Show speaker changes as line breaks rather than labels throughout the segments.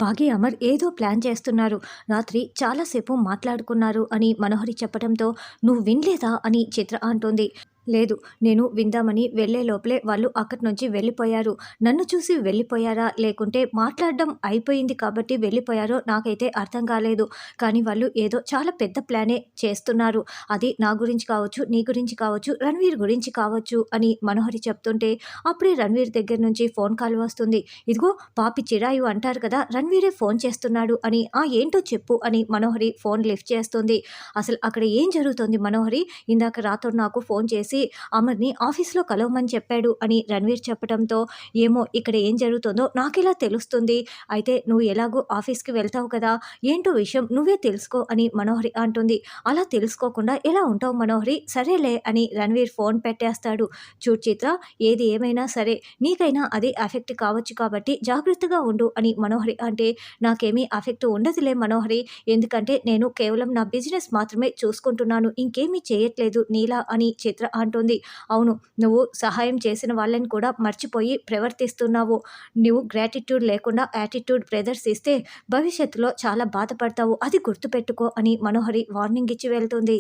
భాగి, అమర్ ఏదో ప్లాన్ చేస్తున్నారు. రాత్రి చాలాసేపు మాట్లాడుకున్నారు అని మనోహరి చెప్పడంతో నువ్వు వినలేదా అని చిత్ర అంటుంది. లేదు, నేను విందామని వెళ్ళే లోపలే వాళ్ళు అక్కడి నుంచి వెళ్ళిపోయారు. నన్ను చూసి వెళ్ళిపోయారా, లేకుంటే మాట్లాడడం అయిపోయింది కాబట్టి వెళ్ళిపోయారో నాకైతే అర్థం కాలేదు. కానీ వాళ్ళు ఏదో చాలా పెద్ద ప్లానే చేస్తున్నారు. అది నా గురించి కావచ్చు, నీ గురించి కావచ్చు, రణ్వీర్ గురించి కావచ్చు అని మనోహరి చెప్తుంటే అప్పుడే రణ్వీర్ దగ్గర నుంచి ఫోన్ కాల్ వస్తుంది. ఇదిగో పాపి చిరాయు అంటారు కదా, రణ్వీరే ఫోన్ చేస్తున్నాడు అని. ఏంటో చెప్పు అని మనోహరి ఫోన్ లిఫ్ట్ చేస్తుంది. అసలు అక్కడ ఏం జరుగుతుంది మనోహరి? ఇందాక రాత్రి నాకు ఫోన్ చేసి అమర్ని ఆఫీస్లో కలవమని చెప్పాడు అని రణ్వీర్ చెప్పడంతో ఏమో ఇక్కడ ఏం జరుగుతుందో నాకెలా తెలుస్తుంది? అయితే నువ్వు ఎలాగో ఆఫీస్కి వెళ్తావు కదా, ఏంటో విషయం నువ్వే తెలుసుకో అని మనోహరి అంటుంది. అలా తెలుసుకోకుండా ఎలా ఉంటావు మనోహరి? సరేలే అని రణ్వీర్ ఫోన్ పెట్టేస్తాడు. చూడు చిత్ర, ఏది ఏమైనా సరే నీకైనా అది ఎఫెక్ట్ కావచ్చు కాబట్టి జాగ్రత్తగా ఉండు అని మనోహరి అంటే, నాకేమీ ఎఫెక్ట్ ఉండదులే మనోహరి, ఎందుకంటే నేను కేవలం నా బిజినెస్ మాత్రమే చూసుకుంటున్నాను, ఇంకేమీ చేయట్లేదు నీలా అని చిత్ర అంటుంది. అవును, నువ్వు సహాయం చేసిన వాళ్ళని కూడా మర్చిపోయి ప్రవర్తిస్తున్నావు. నువ్వు గ్రాటిట్యూడ్ లేకుండా యాటిట్యూడ్ ప్రదర్శిస్తే భవిష్యత్తులో చాలా బాధపడతావు, అది గుర్తుపెట్టుకో అని మనోహరి వార్నింగ్ ఇచ్చి వెళ్తుంది.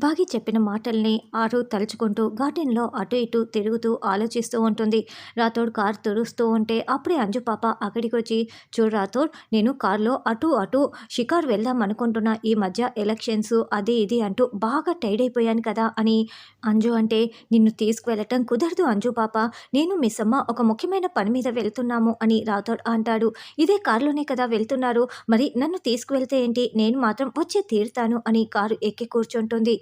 బాగి చెప్పిన మాటల్ని ఆరు తలుచుకుంటూ గార్డెన్లో అటు ఇటు తిరుగుతూ ఆలోచిస్తూ ఉంటుంది. రాథోడ్ కార్ తుడుస్తూ ఉంటే అప్పుడే అంజు పాప అక్కడికి వచ్చి, చూడు రాథోడ్, నేను కార్లో అటు అటు షికార్ వెళ్దాం అనుకుంటున్నా. ఈ మధ్య ఎలక్షన్స్ అది ఇది అంటూ బాగా టైర్డ్ అయిపోయాను కదా అని అంజు అంటే, నిన్ను తీసుకువెళ్ళటం కుదరదు అంజు పాప, నేను మిస్ అమ్మ ఒక ముఖ్యమైన పని మీద వెళ్తున్నాము అని రాథోడ్ అంటాడు. ఇదే కారులోనే కదా వెళ్తున్నారు, మరి నన్ను తీసుకువెళ్తే ఏంటి, నేను మాత్రం వచ్చే తీరుతాను అని కారు ఎక్కి కూర్చుంటుంది.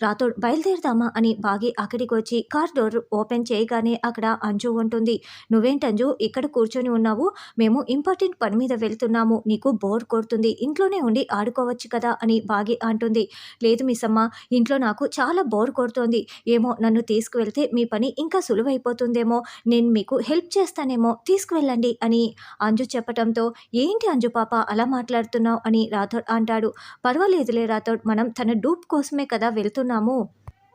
రాథోడ్ బయలుదేరదామా అని బాగి అక్కడికి వచ్చి కార్ డోర్ ఓపెన్ చేయగానే అక్కడ అంజు ఉంటుంది. నువ్వేంటంజు ఇక్కడ కూర్చొని ఉన్నావు, మేము ఇంపార్టెంట్ పని మీద వెళ్తున్నాము, నీకు బోర్ కొడుతుంది, ఇంట్లోనే ఉండి ఆడుకోవచ్చు కదా అని బాగి అంటుంది. లేదు మిస్ అమ్మ, ఇంట్లో నాకు చాలా బోర్ కొడుతోంది, ఏమో నన్ను తీసుకువెళ్తే మీ పని ఇంకా సులువైపోతుందేమో, నేను మీకు హెల్ప్ చేస్తానేమో, తీసుకువెళ్ళండి అని అంజు చెప్పడంతో, ఏంటి అంజు పాప అలా మాట్లాడుతున్నావు అని రాథోడ్ అంటాడు. పర్వాలేదులే రాథోడ్, మనం తన డూప్ కోసమే కదా వెళ్తున్నాము,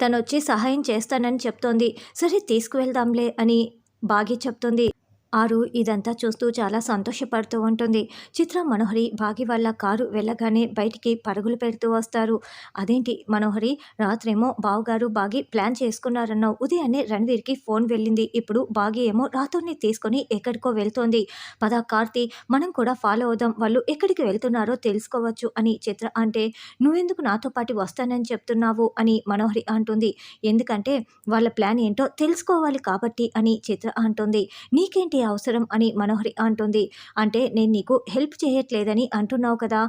తనొచ్చి సహాయం చేస్తానని చెప్తోంది, సరే తీసుకువెళ్దాంలే అని బాగి చెప్తుంది. ఆరు ఇదంతా చూస్తూ చాలా సంతోషపడుతూ ఉంటుంది. చిత్ర, మనోహరి బాగి వాళ్ళ కారు వెళ్ళగానే బయటికి పరుగులు పెడుతూ వస్తారు. అదేంటి మనోహరి, రాత్రేమో బావగారు బాగి ప్లాన్ చేసుకున్నారన్నావు, ఉదయాన్నే రణ్వీర్కి ఫోన్ వెళ్ళింది, ఇప్పుడు బాగి ఏమో రాతోని తీసుకొని ఎక్కడికో వెళ్తోంది, పద కార్తీ మనం కూడా ఫాలో అవుదాం, వాళ్ళు ఎక్కడికి వెళ్తున్నారో తెలుసుకోవచ్చు అని చిత్ర అంటే, నువ్వెందుకు నాతో పాటు వస్తానని చెప్తున్నావు అని మనోహరి అంటుంది. ఎందుకంటే వాళ్ళ ప్లాన్ ఏంటో తెలుసుకోవాలి కాబట్టి అని చిత్ర అంటుంది. నీకేంటి అవసరం అని మనోహరి అంటుంది. అంటే నేను నీకు హెల్ప్ చేయట్లేదని అంటున్నావు కదా,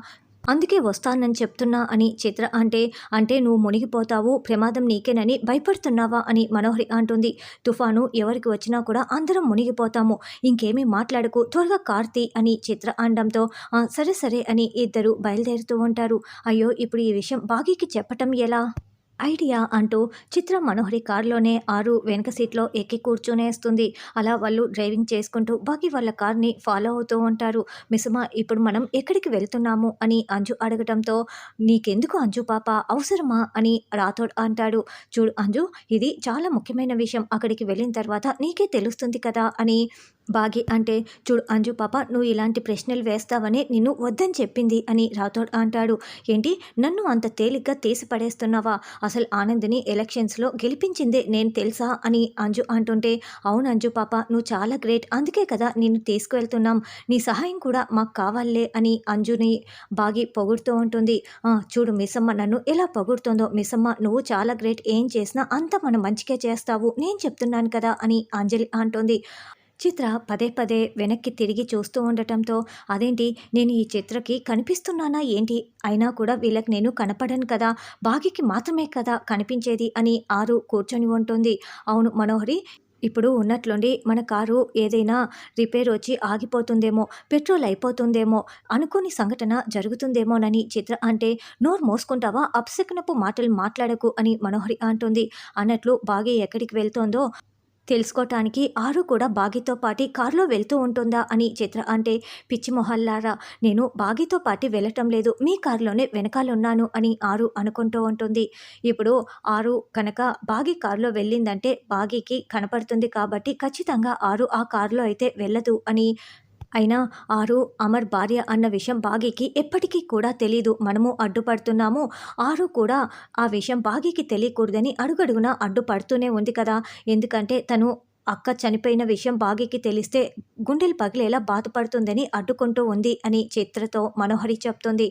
అందుకే వస్తానని చెప్తున్నా అని చిత్ర అంటే, అంటే నువ్వు మునిగిపోతావు, ప్రమాదం నీకేనని భయపడుతున్నావా అని మనోహరి అంటుంది. తుఫాను ఎవరికి వచ్చినా కూడా అందరం మునిగిపోతాము, ఇంకేమీ మాట్లాడకు, త్వరగా కార్తీ అని చిత్ర అనడంతో సరే సరే అని ఇద్దరు బయలుదేరుతూ ఉంటారు. అయ్యో, ఇప్పుడు ఈ విషయం బాగీకి చెప్పటం ఎలా? ఐడియా అంటూ చిత్ర మనోహరి కారులోనే ఆరు వెనక సీట్లో ఎక్కి కూర్చునేస్తుంది. అలా వాళ్ళు డ్రైవింగ్ చేసుకుంటూ బాగి వాళ్ళ కార్ని ఫాలో అవుతూ ఉంటారు. మిసుమా, ఇప్పుడు మనం ఎక్కడికి వెళ్తున్నాము అని అంజు అడగటంతో, నీకెందుకు అంజు పాప, అవసరమా అని రాథోడ్ అంటాడు. చూడు అంజు, ఇది చాలా ముఖ్యమైన విషయం, అక్కడికి వెళ్ళిన తర్వాత నీకే తెలుస్తుంది కదా అని బాగి అంటే, చూడు అంజు పాప, నువ్వు ఇలాంటి ప్రశ్నలు వేస్తావని నిన్ను వద్దని చెప్పింది అని రాథోడ్ అంటాడు. ఏంటి, నన్ను అంత తేలిగ్గా తీసి పడేస్తున్నావా, అసలు ఆనందిని ఎలక్షన్స్లో గెలిపించిందే నేను తెలుసా అని అంజు అంటుంటే, అవును అంజు పాప, నువ్వు చాలా గ్రేట్, అందుకే కదా నిన్ను తీసుకువెళ్తున్నాం, నీ సహాయం కూడా మాకు కావాలే అని అంజుని బాగి పొగుడుతూ ఉంటుంది. చూడు మిస్సమ్మ నన్ను ఎలా పొగుడుతుందో, మిస్సమ్మ నువ్వు చాలా గ్రేట్, ఏం చేసినా అంతా మన మంచిగా చేస్తావు, నేను చెప్తున్నాను కదా అని అంజలి అంటుంది. చిత్ర పదే పదే వెనక్కి తిరిగి చూస్తూ ఉండటంతో, అదేంటి, నేను ఈ చిత్రకి కనిపిస్తున్నానా ఏంటి, అయినా కూడా వీళ్ళకి నేను కనపడను కదా, బాగికి మాత్రమే కదా కనిపించేది అని ఆరు కూర్చొని ఉంటుంది. అవును మనోహరి, ఇప్పుడు ఉన్నట్లుండి మన కారు ఏదైనా రిపేర్ వచ్చి ఆగిపోతుందేమో, పెట్రోల్ అయిపోతుందేమో, అనుకోని సంఘటన జరుగుతుందేమోనని చిత్ర అంటే, నోరు మోసుకుంటావా, అపశకునపు మాటలు మాట్లాడకు అని మనోహరి అంటుంది. అన్నట్లు బాగి ఎక్కడికి వెళ్తోందో తెలుసుకోవటానికి ఆరు కూడా బాగితో పాటి కారులో వెళ్తూ ఉంటుందా అని చిత్ర అంటే, పిచ్చి మొహల్లారా, నేను బాగితో పాటి వెళ్ళటం లేదు, మీ కారులోనే వెనకాలన్నాను అని ఆరు అనుకుంటూ ఉంటుంది. ఇప్పుడు ఆరు కనుక బాగి కారులో వెళ్ళిందంటే బాగికి కనపడుతుంది కాబట్టి ఖచ్చితంగా ఆరు ఆ కారులో అయితే వెళ్ళదు అని అయినా ఆరు అమర్ భార్య అన్న విషయం బాగీకి ఎప్పటికీ కూడా తెలీదు. మనము అడ్డుపడుతున్నాము. ఆరు కూడా ఆ విషయం బాగీకి తెలియకూడదని అడుగడుగునా అడ్డుపడుతూనే ఉంది కదా! ఎందుకంటే తను అక్క చనిపోయిన విషయం బాగీకి తెలిస్తే గుండెలు పగిలేలా బాధపడుతుందని అడ్డుకుంటూ ఉంది అని చిత్రతో మనోహరి చెప్తుంది.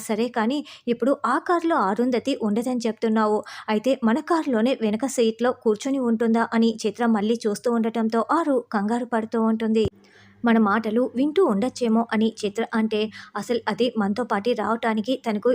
సరే కానీ ఇప్పుడు ఆ కారులో అరుంధతి ఉండదని చెప్తున్నావు. అయితే మన కారులోనే వెనక సీట్‌లో కూర్చొని ఉంటుందా అని చిత్ర మళ్ళీ చూస్తూ ఉండటంతో ఆరు కంగారు పడుతూ ఉంటుంది. మన మాటలు వింటూ ఉండొచ్చేమో అని చిత్ర అంటే, అసలు అది మనతో పాటే రావటానికి తనకు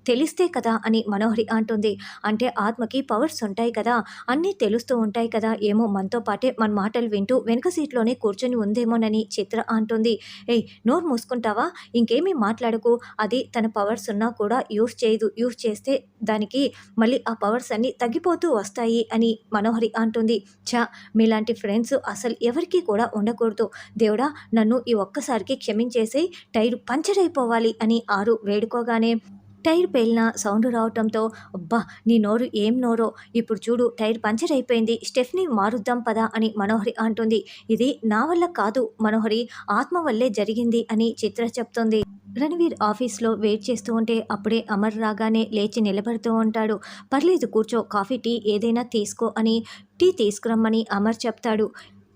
తెలిస్తే కదా అని మనోహరి అంటుంది. అంటే ఆత్మకి పవర్స్ ఉంటాయి కదా! అన్నీ తెలుస్తూ ఉంటాయి కదా! ఏమో మనతో పాటే మన మాటలు వింటూ వెనక సీట్‌లోనే కూర్చొని ఉందేమోనని చిత్ర అంటుంది. "ఏయ్! నోరు మూసుకుంటావా? ఇంకేమీ మాట్లాడకు. అది తన పవర్స్ ఉన్నా కూడా యూజ్ చేయదు. యూజ్ చేస్తే దానికి మళ్ళీ ఆ పవర్స్ అన్నీ తగ్గిపోతూ వస్తాయి" అని మనోహరి అంటుంది. ఛ! మీలాంటి ఫ్రెండ్స్ అసలు ఎవరికీ కూడా ఉండకూడదు. దేవుడా! నన్ను ఈ ఒక్కసారికి క్షమించేసేయ్. టైరు పంచర్ అయిపోవాలి అని ఆరు వేడుకోగానే టైర్ పేలిన సౌండ్ రావటంతో అబ్బా! నీ నోరు ఏం నోరో! ఇప్పుడు చూడు టైర్ పంచర్ అయిపోయింది. స్టెఫ్‌ని మారుద్దాం పద అని మనోహరి అంటుంది. ఇది నా వల్ల కాదు మనోహరి, ఆత్మ వల్లే జరిగింది అని చిత్ర చెప్తుంది. రణవీర్ ఆఫీస్‌లో వెయిట్ చేస్తూ ఉంటే అప్పుడే అమర్ రాగానే లేచి నిలబడుతూ ఉంటాడు. పర్లేదు కూర్చో, కాఫీ, టీ ఏదైనా తీసుకో అని టీ తీసుకురమ్మని అమర్ చెప్తాడు.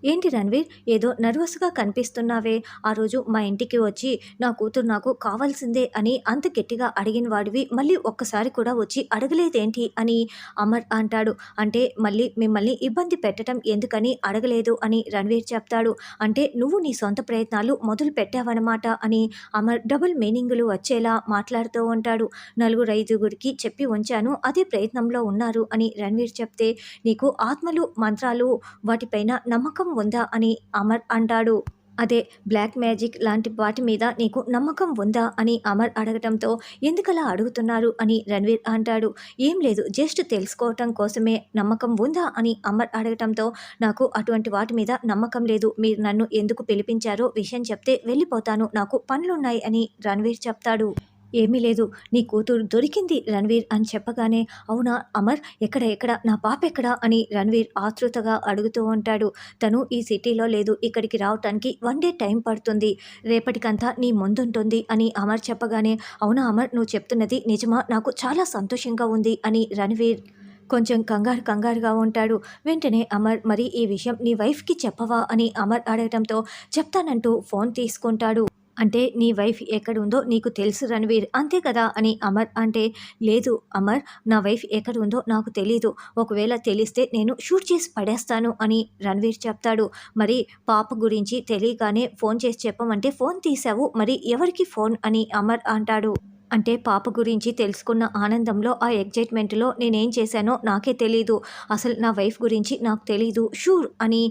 ఏంటి రణవీర్, ఏదో నర్వస్‌గా కనిపిస్తున్నావే? ఆ రోజు మా ఇంటికి వచ్చి నా కూతురు నాకు కావాల్సిందే అని అంత గట్టిగా అడిగిన వాడివి మళ్ళీ ఒక్కసారి కూడా వచ్చి అడగలేదేంటి అని అమర్ అంటాడు. అంటే మళ్ళీ మిమ్మల్ని ఇబ్బంది పెట్టడం ఎందుకని అడగలేదు అని రణవీర్ చెప్తాడు. అంటే నువ్వు నీ సొంత ప్రయత్నాలు మొదలు పెట్టావనమాట అని అమర్ డబుల్ మీనింగులు వచ్చేలా మాట్లాడుతూ ఉంటాడు. నలుగురు ఐదుగురికి చెప్పి ఉంచాను, అదే ప్రయత్నంలో ఉన్నారు అని రణవీర్ చెప్తే, నీకు ఆత్మలు, మంత్రాలు వాటిపైన నమ్మకం ఉందా అని అమర్ అంటాడు. అదే బ్లాక్ మ్యాజిక్ లాంటి వాటి మీద నీకు నమ్మకం ఉందా అని అమర్ అడగటంతో, ఎందుకలా అడుగుతున్నారు అని రణవీర్ అంటాడు. ఏం లేదు, జస్ట్ తెలుసుకోవటం కోసమే. నమ్మకం ఉందా అని అమర్ అడగటంతో, నాకు అటువంటి వాటి మీద నమ్మకం లేదు. మీరు నన్ను ఎందుకు పిలిపించారో విషయం చెప్తే వెళ్ళిపోతాను. నాకు పనులున్నాయి అని రణవీర్ చెప్తాడు. ఏమీ లేదు, నీ కూతురు దొరికింది రణవీర్ అని చెప్పగానే, అవునా అమర్, ఎక్కడ ఎక్కడ నా పాప ఎక్కడా అని రణవీర్ ఆతృతగా అడుగుతూ ఉంటాడు. తను ఈ సిటీలో లేదు, ఇక్కడికి రావటానికి 1 డే టైం పడుతుంది. రేపటికంతా నీ ముందుంటుంది అని అమర్ చెప్పగానే, అవునా అమర్, నువ్వు చెప్తున్నది నిజమా? నాకు చాలా సంతోషంగా ఉంది అని రణవీర్ కొంచెం కంగారుగా ఉంటాడు. వెంటనే అమర్, మరి ఈ విషయం నీ వైఫ్‌కి చెప్పవా అని అమర్ అడగటంతో, చెప్తానంటూ ఫోన్ తీసుకుంటాడు. అంటే నీ వైఫ్ ఎక్కడుందో నీకు తెలుసు రణవీర్, అంతే కదా అని అమర్ అంటే, లేదు అమర్, నా వైఫ్ ఎక్కడుందో నాకు తెలీదు. ఒకవేళ తెలిస్తే నేను షూట్ చేసి పడేస్తాను అని రణవీర్ చెప్తాడు. మరి పాప గురించి తెలియగానే ఫోన్ చేసి చెప్పమంటే ఫోన్ తీసావు, మరి ఎవరికి ఫోన్ అని అమర్ అంటాడు. అంటే పాప గురించి తెలుసుకున్న ఆనందంలో, ఆ ఎగ్జైట్మెంట్లో నేనేం చేశానో నాకే తెలీదు. అసలు నా వైఫ్ గురించి నాకు తెలీదు. షూర్ అని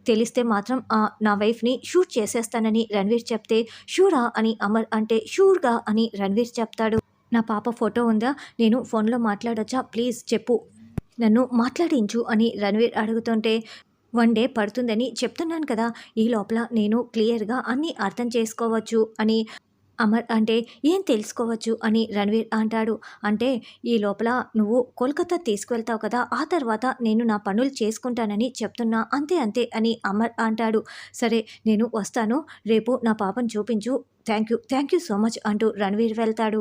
తెలిస్తే మాత్రం నా వైఫ్‌ని షూట్ చేసేస్తానని రణవీర్ చెప్తే, షూరా అని అమర్ అంటే, షూర్‌గా అని రణవీర్ చెప్తాడు. నా పాప ఫోటో ఉందా? నేను ఫోన్‌లో మాట్లాడొచ్చా? ప్లీజ్ చెప్పు. నన్ను మాట్లాడించు అని రణవీర్ అడుగుతుంటే, 1 డే పడుతుందని చెప్తున్నాను కదా! ఈ లోపల నేను క్లియర్‌గా అన్నీ అర్థం చేసుకోవచ్చు అని అమర్ అంటే, ఏం తెలుసుకోవచ్చు అని రణవీర్ అంటాడు. అంటే ఈ లోపల నువ్వు కోల్కతా తీసుకువెళ్తావు కదా! ఆ తర్వాత నేను నా పనులు చేసుకుంటానని చెప్తున్నా, అంతే అంతే అని అమర్ అంటాడు. సరే నేను వస్తాను, రేపు నా పాపను చూపించు. థ్యాంక్ యూ సో మచ్ అంటూ రణవీర్ వెళ్తాడు.